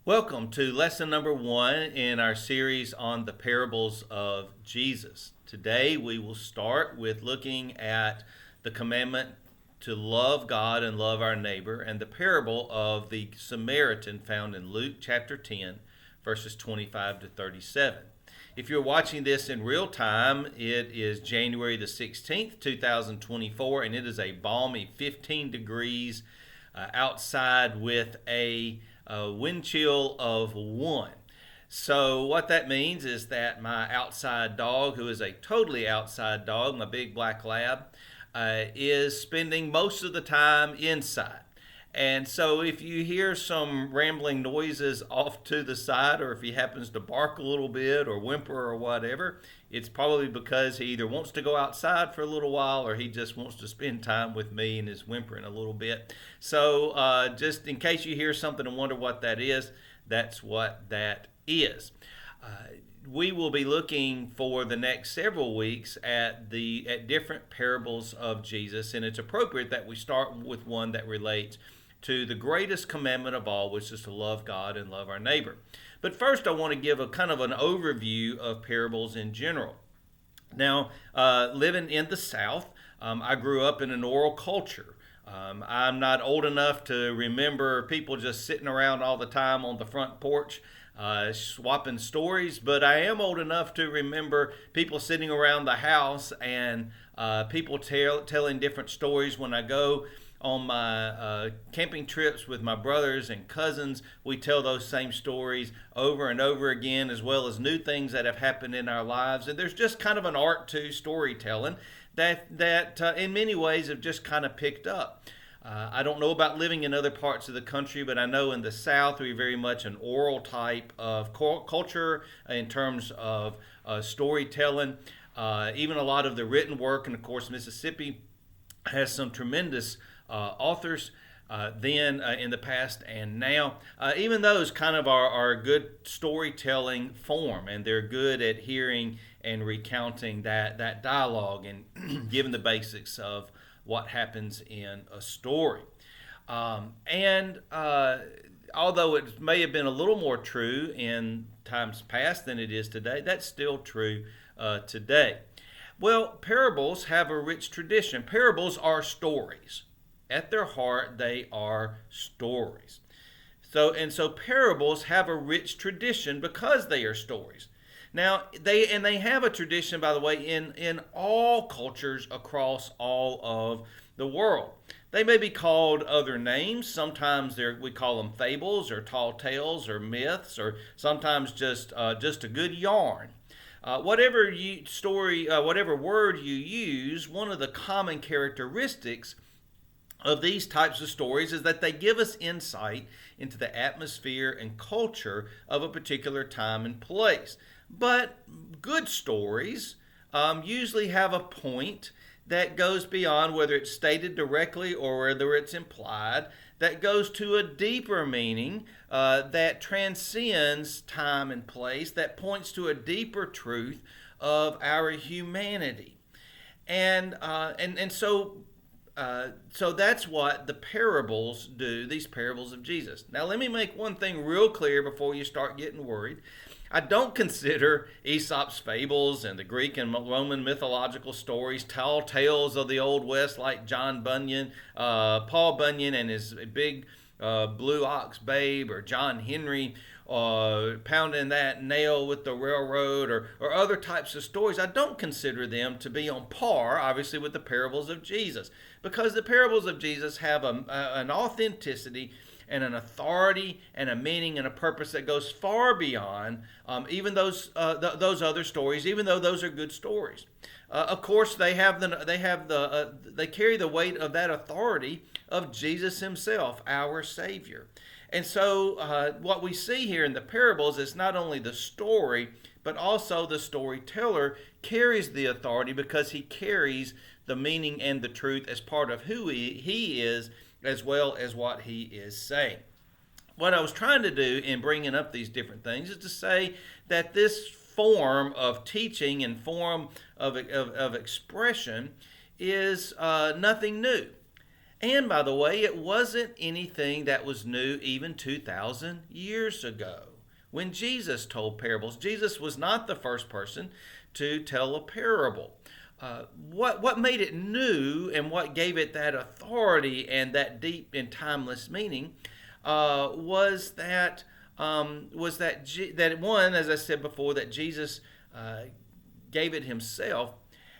Welcome to lesson number 1 in our series on the parables of Jesus. Today we will start with looking at the commandment to love God and love our neighbor and the parable of the Samaritan found in Luke chapter 10, verses 25 to 37. If you're watching this in real time, it is January the 16th, 2024, and it is a balmy 15 degrees outside with a wind chill of 1. So what that means is that my outside dog, who is a totally outside dog, my big black lab, is spending most of the time inside. And so if you hear some rambling noises off to the side, or if he happens to bark a little bit or whimper or whatever, it's probably because he either wants to go outside for a little while or he just wants to spend time with me and is whimpering a little bit. So just in case you hear something and wonder what that is, that's what that is. We will be looking for the next several weeks at different parables of Jesus, and it's appropriate that we start with one that relates to the greatest commandment of all, which is to love God and love our neighbor. But first, I want to give a kind of an overview of parables in general. Now, living in the South, I grew up in an oral culture. I'm not old enough to remember people just sitting around all the time on the front porch swapping stories, but I am old enough to remember people sitting around the house and people telling different stories. When I go on my camping trips with my brothers and cousins, we tell those same stories over and over again, as well as new things that have happened in our lives. And there's just kind of an art to storytelling that in many ways have just kind of picked up. I don't know about living in other parts of the country, but I know in the South we're very much an oral type of culture in terms of storytelling. Even a lot of the written work, and of course Mississippi has some tremendous authors then in the past and now. Even those kind of are a good storytelling form, and they're good at hearing and recounting that dialogue and giving the basics of what happens in a story. And although it may have been a little more true in times past than it is today, that's still true today. Well, parables have a rich tradition. Parables are stories. At their heart, they are stories. So parables have a rich tradition because they are stories. Now, they have a tradition, by the way, in all cultures across all of the world. They may be called other names. Sometimes we call them fables or tall tales or myths, or sometimes just a good yarn. Whatever word you use, one of the common characteristics of these types of stories is that they give us insight into the atmosphere and culture of a particular time and place. But good stories usually have a point that goes beyond whether it's stated directly or whether it's implied, that goes to a deeper meaning that transcends time and place, that points to a deeper truth of our humanity. And so that's what the parables do, these parables of Jesus. Now, let me make one thing real clear before you start getting worried. I don't consider Aesop's fables and the Greek and Roman mythological stories, tall tales of the Old West like John Bunyan, Paul Bunyan and his big blue ox babe, or John Henry pounding that nail with the railroad, or other types of stories. I don't consider them to be on par, obviously, with the parables of Jesus, because the parables of Jesus have an authenticity and an authority and a meaning and a purpose that goes far beyond even those other stories, even though those are good stories. Of course, they carry the weight of that authority of Jesus himself, our Savior. And so what we see here in the parables is not only the story, but also the storyteller carries the authority because he carries the meaning and the truth as part of who he is, as well as what he is saying. What I was trying to do in bringing up these different things is to say that this form of teaching and form of expression is nothing new. And by the way, it wasn't anything that was new even 2,000 years ago. When Jesus told parables, Jesus was not the first person to tell a parable. What made it new and what gave it that authority and that deep and timeless meaning that one, as I said before, that Jesus gave it himself,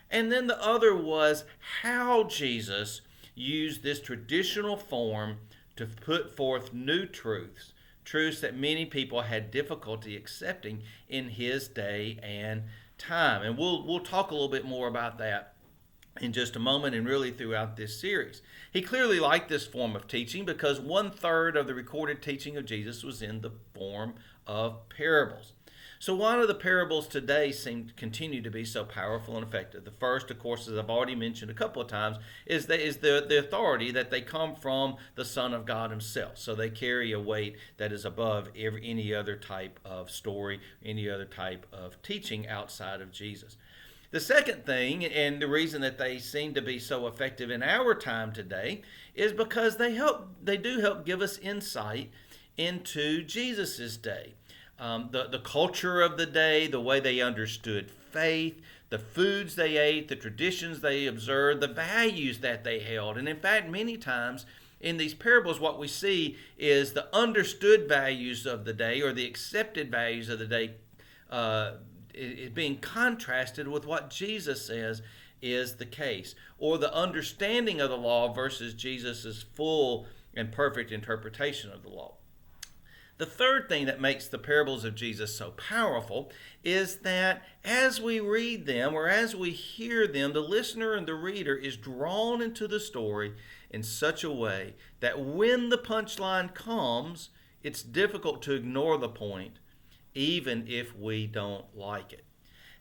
and then the other was how Jesus used this traditional form to put forth new truths, truths that many people had difficulty accepting in his day and time. And we'll talk a little bit more about that in just a moment and really throughout this series. He clearly liked this form of teaching because 1/3 of the recorded teaching of Jesus was in the form of parables. So why do the parables today seem to continue to be so powerful and effective? The first, of course, as I've already mentioned a couple of times, is the authority that they come from the Son of God himself. So they carry a weight that is above any other type of story, any other type of teaching outside of Jesus. The second thing, and the reason that they seem to be so effective in our time today, is because they do help give us insight into Jesus's day. The culture of the day, the way they understood faith, the foods they ate, the traditions they observed, the values that they held. And in fact, many times in these parables, what we see is the understood values of the day or the accepted values of the day is being contrasted with what Jesus says is the case, or the understanding of the law versus Jesus's full and perfect interpretation of the law. The third thing that makes the parables of Jesus so powerful is that as we read them or as we hear them, the listener and the reader is drawn into the story in such a way that when the punchline comes, it's difficult to ignore the point, even if we don't like it.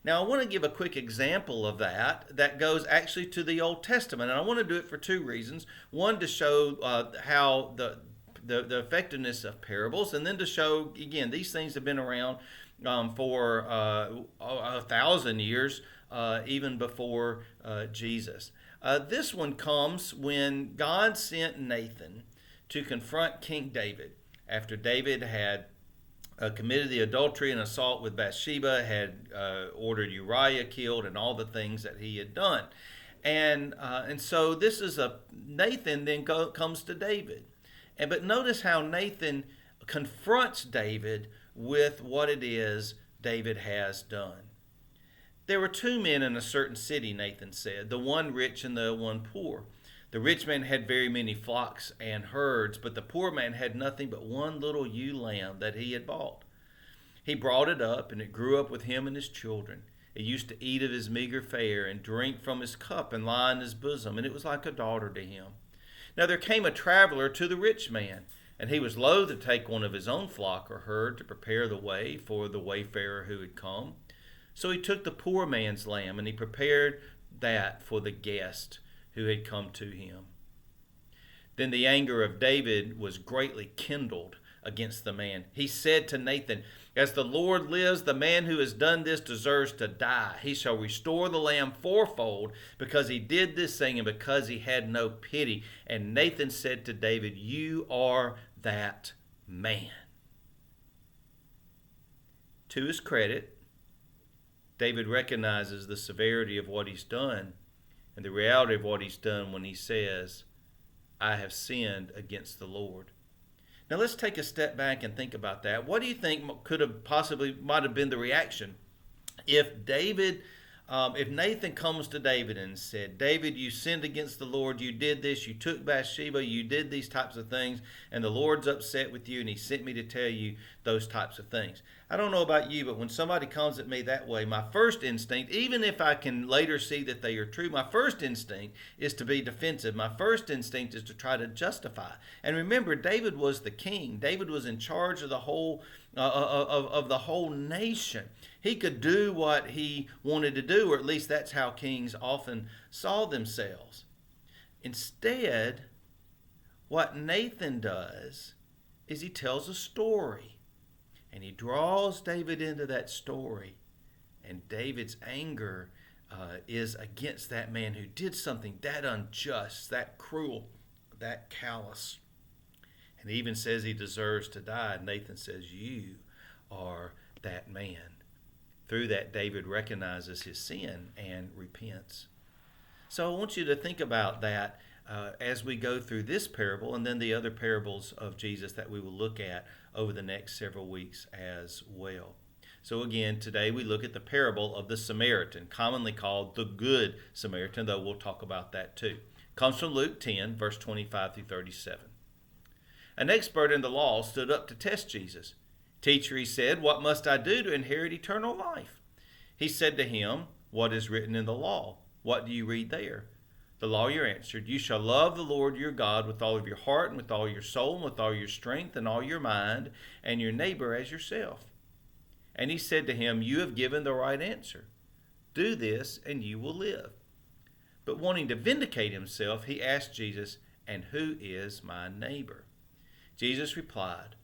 Now, I want to give a quick example of that goes actually to the Old Testament, and I want to do it for two reasons. One, to show how the effectiveness of parables, and then to show, again, these things have been around for 1,000 years, even before Jesus. This one comes when God sent Nathan to confront King David after David had committed the adultery and assault with Bathsheba, had ordered Uriah killed, and all the things that he had done. And so this is Nathan then comes to David. But notice how Nathan confronts David with what it is David has done. There were two men in a certain city, Nathan said, the one rich and the one poor. The rich man had very many flocks and herds, but the poor man had nothing but one little ewe lamb that he had bought. He brought it up, and it grew up with him and his children. It used to eat of his meager fare and drink from his cup and lie in his bosom, and it was like a daughter to him. Now there came a traveler to the rich man, and he was loath to take one of his own flock or herd to prepare the way for the wayfarer who had come. So he took the poor man's lamb, and he prepared that for the guest who had come to him. Then the anger of David was greatly kindled against the man. He said to Nathan, "As the Lord lives, the man who has done this deserves to die. He shall restore the lamb fourfold because he did this thing and because he had no pity." And Nathan said to David, "You are that man." To his credit, David recognizes the severity of what he's done and the reality of what he's done when he says, "I have sinned against the Lord." Now let's take a step back and think about that. What do you think might have been the reaction if Nathan comes to David and said, "David, you sinned against the Lord, you did this, you took Bathsheba, you did these types of things, and the Lord's upset with you, and he sent me to tell you those types of things." I don't know about you, but when somebody comes at me that way, my first instinct, even if I can later see that they are true, my first instinct is to be defensive. My first instinct is to try to justify. And remember, David was the king. David was in charge of the whole nation. He could do what he wanted to do, or at least that's how kings often saw themselves. Instead, what Nathan does is he tells a story. And he draws David into that story. And David's anger is against that man who did something that unjust, that cruel, that callous. And he even says he deserves to die. And Nathan says, you are that man. Through that, David recognizes his sin and repents. So I want you to think about that as we go through this parable and then the other parables of Jesus that we will look at over the next several weeks as well. So again, today we look at the parable of the Samaritan, commonly called the Good Samaritan, though we'll talk about that too. It comes from Luke 10, verse 25 through 37. An expert in the law stood up to test Jesus. Teacher, he said, what must I do to inherit eternal life? He said to him, what is written in the law? What do you read there? The lawyer answered, you shall love the Lord your God with all of your heart and with all your soul and with all your strength and all your mind, and your neighbor as yourself. And he said to him, you have given the right answer. Do this and you will live. But wanting to vindicate himself, he asked Jesus, and who is my neighbor? Jesus replied,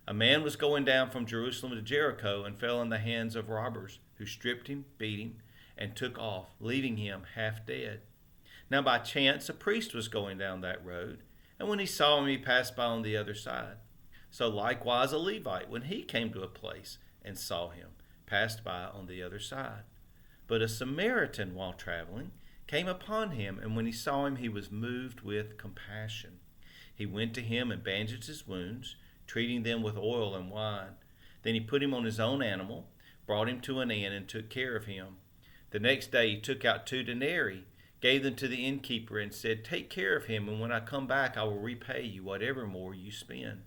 a man was going down from Jerusalem to Jericho and fell in the hands of robbers, who stripped him, beat him, and took off, leaving him half dead. Now by chance a priest was going down that road, and when he saw him, he passed by on the other side. So likewise a Levite, when he came to a place and saw him, passed by on the other side. But a Samaritan, while traveling, came upon him, and when he saw him, he was moved with compassion. He went to him and bandaged his wounds, treating them with oil and wine. Then he put him on his own animal, brought him to an inn, and took care of him. The next day he took out 2 denarii, gave them to the innkeeper, and said, take care of him, and when I come back I will repay you whatever more you spend.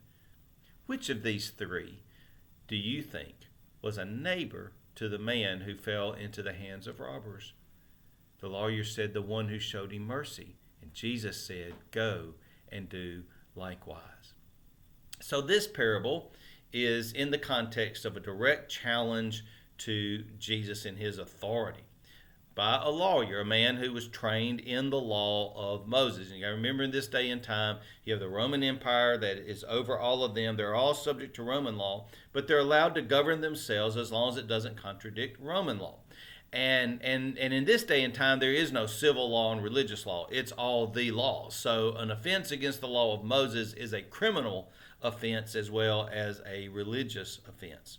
Which of these 3 do you think was a neighbor to the man who fell into the hands of robbers? The lawyer said, the one who showed him mercy. And Jesus said, go and do likewise. So this parable is in the context of a direct challenge to Jesus in his authority by a lawyer, a man who was trained in the law of Moses. And you got to remember, in this day and time, you have the Roman Empire that is over all of them. They're all subject to Roman law, but they're allowed to govern themselves as long as it doesn't contradict Roman law. And in this day and time, there is no civil law and religious law. It's all the law. So an offense against the law of Moses is a criminal offense as well as a religious offense.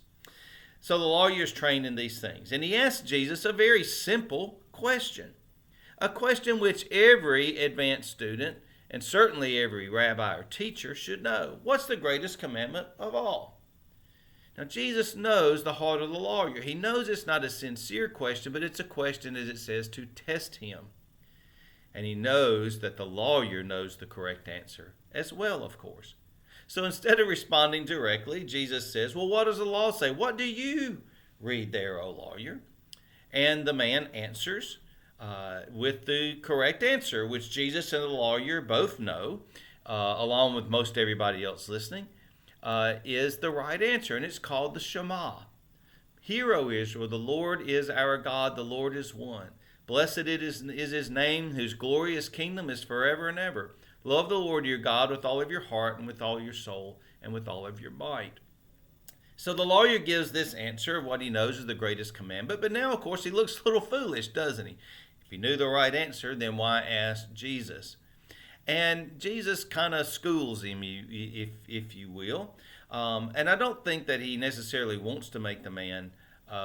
So the lawyer is trained in these things. And he asked Jesus a very simple question. A question which every advanced student, and certainly every rabbi or teacher, should know. What's the greatest commandment of all? Now, Jesus knows the heart of the lawyer. He knows it's not a sincere question, but it's a question, as it says, to test him. And he knows that the lawyer knows the correct answer as well, of course. So instead of responding directly, Jesus says, well, what does the law say? What do you read there, O lawyer? And the man answers with the correct answer, which Jesus and the lawyer both know, along with most everybody else listening, is the right answer. And it's called the Shema. Hear, O Israel, the Lord is our God, the Lord is one. Blessed is his name, whose glorious kingdom is forever and ever. Love the Lord your God with all of your heart and with all your soul and with all of your might. So the lawyer gives this answer of what he knows is the greatest commandment. But now, of course, he looks a little foolish, doesn't he? If he knew the right answer, then why ask Jesus? And Jesus kind of schools him, if you will. And I don't think that he necessarily wants to make the man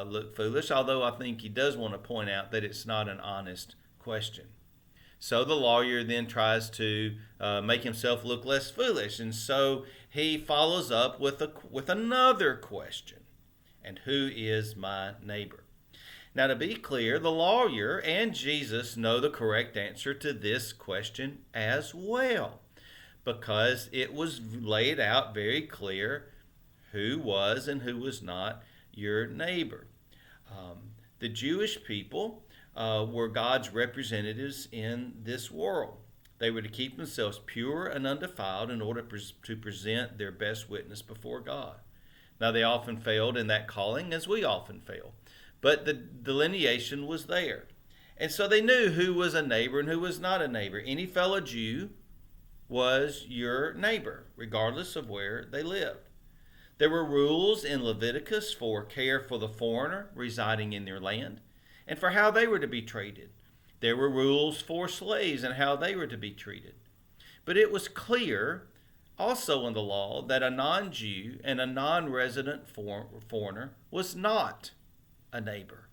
look foolish, although I think he does want to point out that it's not an honest question. So the lawyer then tries to make himself look less foolish. And so he follows up with another question. And who is my neighbor? Now, to be clear, the lawyer and Jesus know the correct answer to this question as well, because it was laid out very clear who was and who was not your neighbor. The Jewish people were God's representatives in this world. They were to keep themselves pure and undefiled in order to present their best witness before God. Now, they often failed in that calling, as we often fail. But the delineation was there. And so they knew who was a neighbor and who was not a neighbor. Any fellow Jew was your neighbor, regardless of where they lived. There were rules in Leviticus for care for the foreigner residing in their land and for how they were to be treated. There were rules for slaves and how they were to be treated. But it was clear also in the law that a non-Jew and a non-resident foreigner was not a neighbor.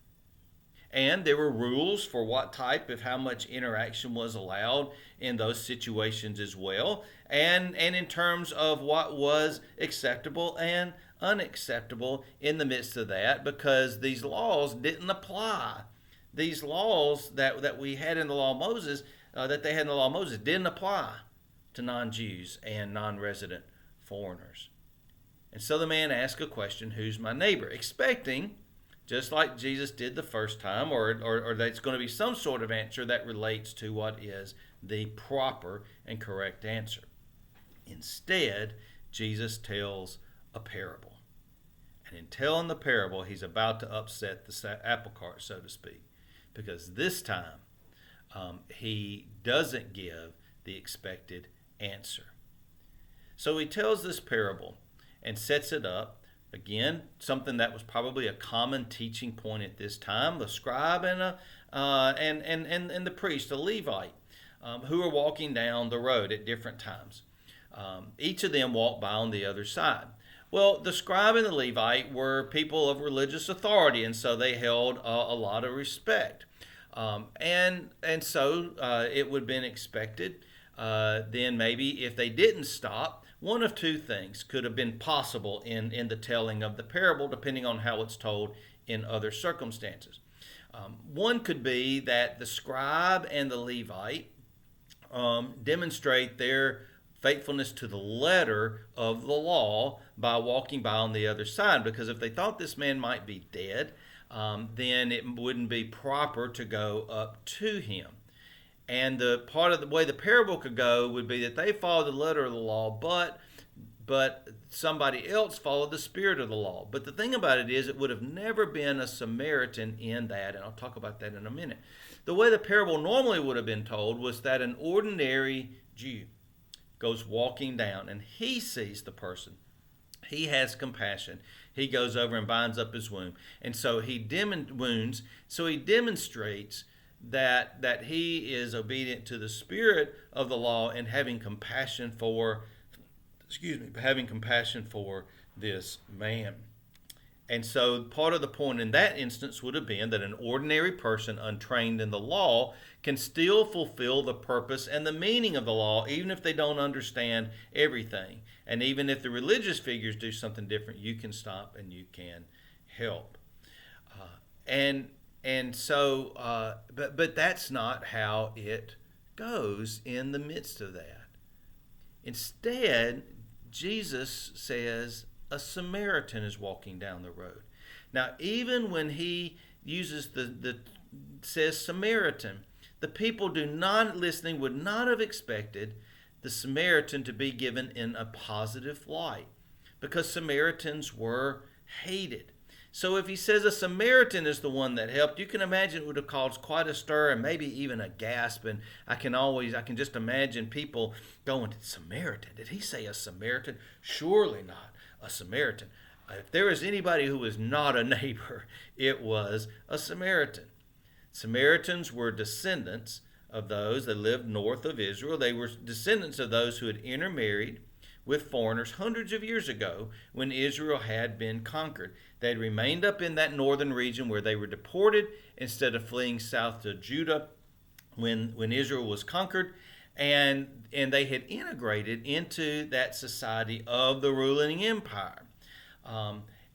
And there were rules for what type of how much interaction was allowed in those situations as well. And in terms of what was acceptable and unacceptable in the midst of that, because these laws didn't apply. These laws that we had in the law of Moses, that they had in the law of Moses, didn't apply to non-Jews and non-resident foreigners. And so the man asked a question, who's my neighbor? Expecting, just like Jesus did the first time, or that's going to be some sort of answer that relates to what is the proper and correct answer. Instead, Jesus tells a parable. And in telling the parable, he's about to upset the apple cart, so to speak, because this time he doesn't give the expected answer. So he tells this parable and sets it up. Again, something that was probably a common teaching point at this time. The scribe and the priest, a Levite, who are walking down the road at different times. Each of them walked by on the other side. Well, the scribe and the Levite were people of religious authority, and so they held a lot of respect. And so it would have been expected then maybe if they didn't stop, one of two things could have been possible in the telling of the parable, depending on how it's told in other circumstances. One could be that the scribe and the Levite demonstrate their faithfulness to the letter of the law by walking by on the other side, because if they thought this man might be dead, then it wouldn't be proper to go up to him. And the part of the way the parable could go would be that they followed the letter of the law, but somebody else followed the spirit of the law. But the thing about it is, it would have never been a Samaritan in that, and I'll talk about that in a minute. The way the parable normally would have been told was that an ordinary Jew goes walking down, and he sees the person. He has compassion. He goes over and binds up his wound. And so he demonstrates that he is obedient to the spirit of the law and having compassion for this man. And so part of the point in that instance would have been that an ordinary person untrained in the law can still fulfill the purpose and the meaning of the law, even if they don't understand everything. And even if the religious figures do something different, you can stop and you can help. But that's not how it goes in the midst of that. Instead, Jesus says a Samaritan is walking down the road. Now, even when he uses says Samaritan, the people listening would not have expected the Samaritan to be given in a positive light, because Samaritans were hated. So if he says a Samaritan is the one that helped, you can imagine it would have caused quite a stir and maybe even a gasp. And I can just imagine people going, Samaritan? Did he say a Samaritan? Surely not a Samaritan. If there was anybody who was not a neighbor, it was a Samaritan. Samaritans were descendants of those that lived north of Israel. They were descendants of those who had intermarried with foreigners hundreds of years ago when Israel had been conquered. They had remained up in that northern region where they were deported instead of fleeing south to Judah when Israel was conquered, and they had integrated into that society of the ruling empire.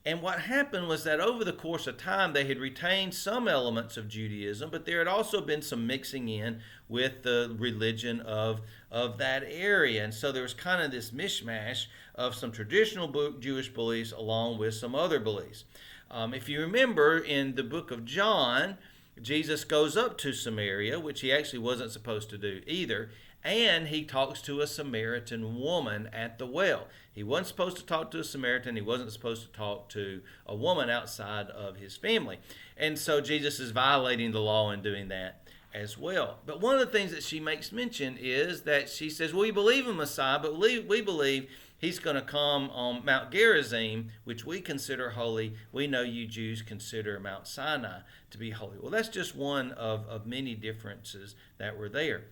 And what happened was that over the course of time, they had retained some elements of Judaism, but there had also been some mixing in with the religion of that area. And so there was kind of this mishmash of some traditional Jewish beliefs along with some other beliefs. If you remember, in the book of John, Jesus goes up to Samaria, which he actually wasn't supposed to do either, and he talks to a Samaritan woman at the well. He wasn't supposed to talk to a Samaritan. He wasn't supposed to talk to a woman outside of his family. And so Jesus is violating the law in doing that as well. But one of the things that she makes mention is that she says, we believe in Messiah, but we believe he's going to come on Mount Gerizim, which we consider holy. We know you Jews consider Mount Sinai to be holy. Well, that's just one of many differences that were there.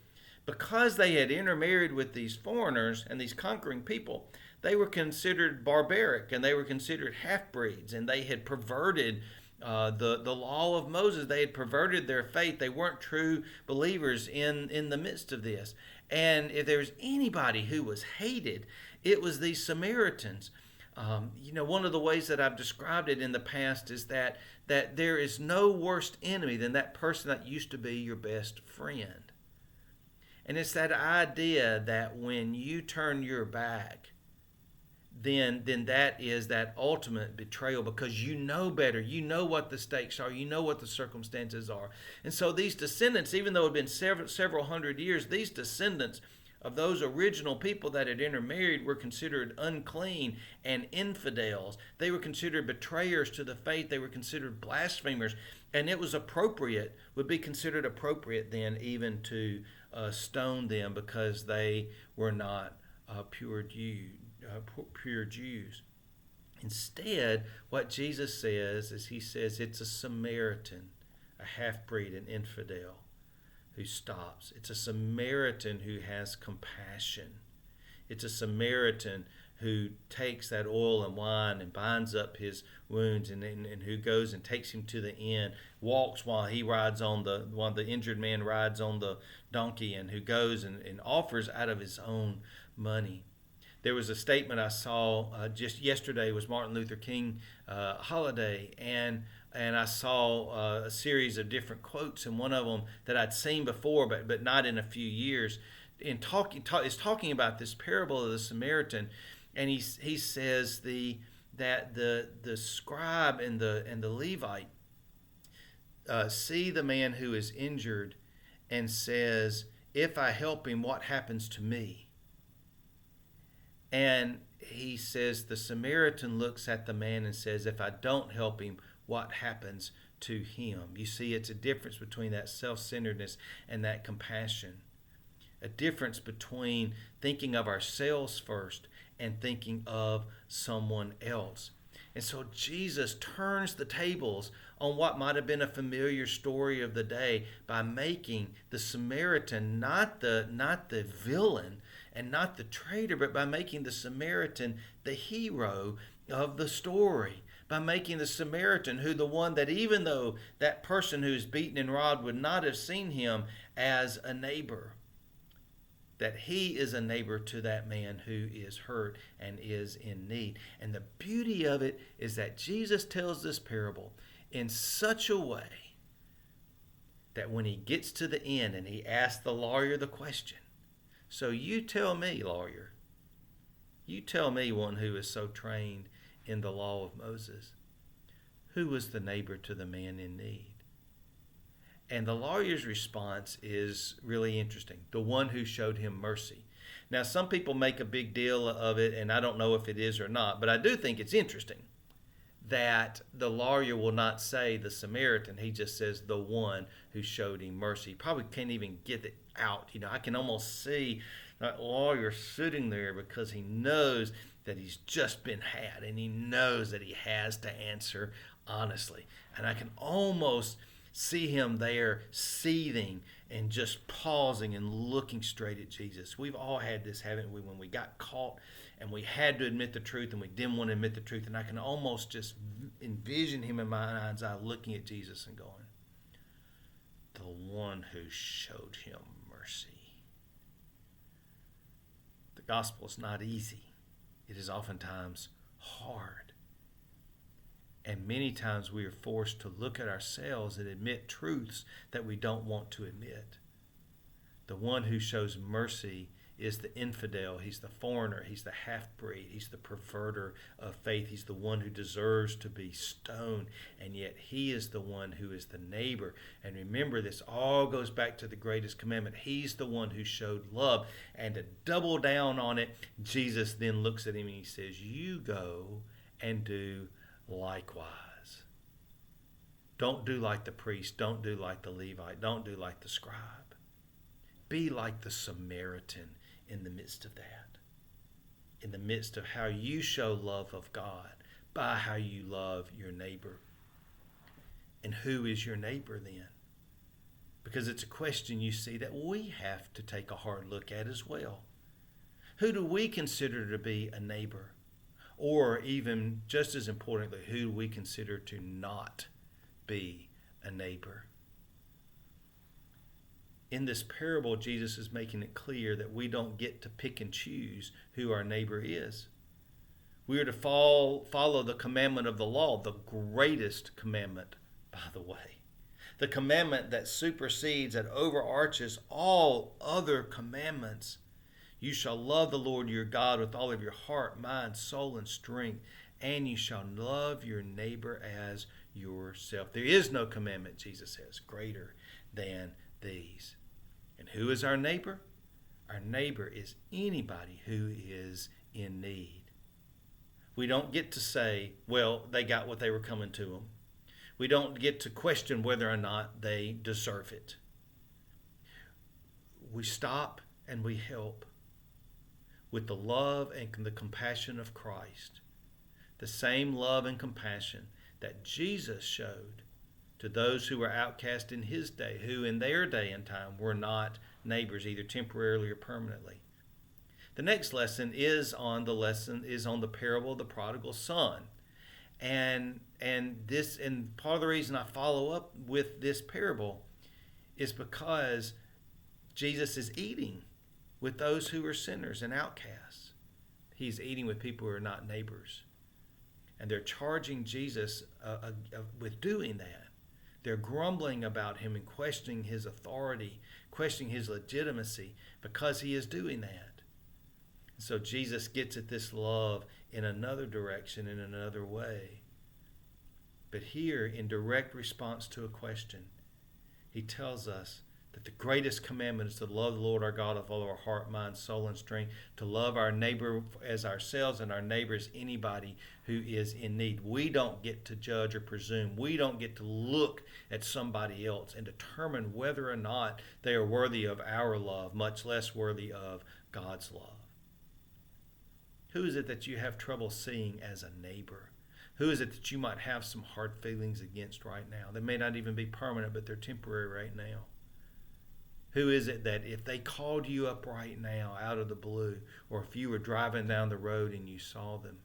because they had intermarried with these foreigners and these conquering people, they were considered barbaric and they were considered half-breeds, and they had perverted the law of Moses. They had perverted their faith. They weren't true believers in the midst of this. And if there was anybody who was hated, it was these Samaritans. One of the ways that I've described it in the past is that there is no worse enemy than that person that used to be your best friend. And it's that idea that when you turn your back, then that is that ultimate betrayal, because you know better. You know what the stakes are. You know what the circumstances are. And so these descendants, even though it had been several hundred years, these descendants of those original people that had intermarried were considered unclean and infidels. They were considered betrayers to the faith. They were considered blasphemers. And it was appropriate, would be considered appropriate then even to stone them, because they were not pure Jews. Instead, what Jesus says is, he says it's a Samaritan, a half-breed, an infidel, who stops. It's a Samaritan who has compassion. It's a Samaritan who takes that oil and wine and binds up his wounds, and who goes and takes him to the inn, walks while he rides on while the injured man rides on the donkey, and who goes and offers out of his own money. There was a statement I saw just yesterday. Was Martin Luther King holiday, and I saw a series of different quotes, and one of them that I'd seen before, but not in a few years, is talking about this parable of the Samaritan, and he says that the scribe and the Levite see the man who is injured and says, "If I help him, what happens to me?" And he says the Samaritan looks at the man and says, "If I don't help him, what happens to him?" You see, it's a difference between that self-centeredness and that compassion. A difference between thinking of ourselves first and thinking of someone else. And so Jesus turns the tables on what might have been a familiar story of the day by making the Samaritan not the villain and not the traitor, but by making the Samaritan the hero of the story. By making the Samaritan the one that, even though that person who's beaten and robbed would not have seen him as a neighbor, that he is a neighbor to that man who is hurt and is in need. And the beauty of it is that Jesus tells this parable in such a way that when he gets to the end and he asks the lawyer the question, "So you tell me, lawyer, you tell me, one who is so trained in the law of Moses, who was the neighbor to the man in need?" And the lawyer's response is really interesting. The one who showed him mercy. Now, some people make a big deal of it, and I don't know if it is or not, but I do think it's interesting that the lawyer will not say the Samaritan. He just says the one who showed him mercy. He probably can't even get it out. I can almost see that lawyer sitting there because he knows that he's just been had, and he knows that he has to answer honestly. And I can almost see him there seething and just pausing and looking straight at Jesus. We've all had this, haven't we, when we got caught and we had to admit the truth and we didn't want to admit the truth. And I can almost just envision him in my mind's eye looking at Jesus and going, "The one who showed him mercy." The gospel is not easy. It is oftentimes hard. And many times we are forced to look at ourselves and admit truths that we don't want to admit. The one who shows mercy is the infidel. He's the foreigner. He's the half-breed. He's the perverter of faith. He's the one who deserves to be stoned. And yet he is the one who is the neighbor. And remember, this all goes back to the greatest commandment. He's the one who showed love. And to double down on it, Jesus then looks at him and he says, "You go and do likewise." Don't do like the priest. Don't do like the Levite. Don't do like the scribe. Be like the Samaritan in the midst of that. In the midst of how you show love of God by how you love your neighbor. And who is your neighbor then? because it's a question you see that we have to take a hard look at as well. Who do we consider to be a neighbor? Or even just as importantly, who do we consider to not be a neighbor? In this parable, Jesus is making it clear that we don't get to pick and choose who our neighbor is. We are to follow the commandment of the law, the greatest commandment, by the way. The commandment that supersedes and overarches all other commandments. You shall love the Lord your God with all of your heart, mind, soul, and strength, and you shall love your neighbor as yourself. There is no commandment, Jesus says, greater than these. And who is our neighbor? Our neighbor is anybody who is in need. We don't get to say, well, they got what they were coming to them. We don't get to question whether or not they deserve it. We stop and we help with the love and the compassion of Christ. The same love and compassion that Jesus showed to those who were outcast in his day, who in their day and time were not neighbors, either temporarily or permanently. The next lesson is on the parable of the prodigal son. And part of the reason I follow up with this parable is because Jesus is eating with those who are sinners and outcasts. He's eating with people who are not neighbors. And they're charging Jesus with doing that. They're grumbling about him and questioning his authority, questioning his legitimacy because he is doing that. So Jesus gets at this love in another direction, in another way. But here, in direct response to a question, he tells us that the greatest commandment is to love the Lord our God with all of our heart, mind, soul, and strength, to love our neighbor as ourselves, and our neighbor as anybody who is in need. We don't get to judge or presume. We don't get to look at somebody else and determine whether or not they are worthy of our love, much less worthy of God's love. Who is it that you have trouble seeing as a neighbor? Who is it that you might have some hard feelings against right now? They may not even be permanent, but they're temporary right now. Who is it that if they called you up right now out of the blue, or if you were driving down the road and you saw them,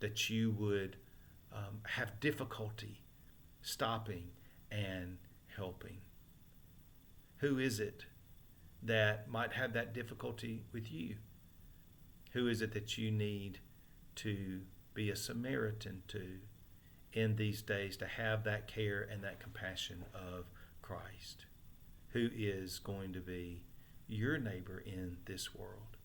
that you would have difficulty stopping and helping? Who is it that might have that difficulty with you? Who is it that you need to be a Samaritan to in these days, to have that care and that compassion of Christ? Who is going to be your neighbor in this world?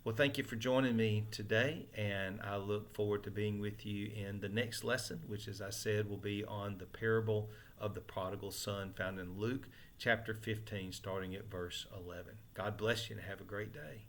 Well, thank you for joining me today, and I look forward to being with you in the next lesson, which, as I said, will be on the parable of the prodigal son, found in Luke chapter 15, starting at verse 11. God bless you and have a great day.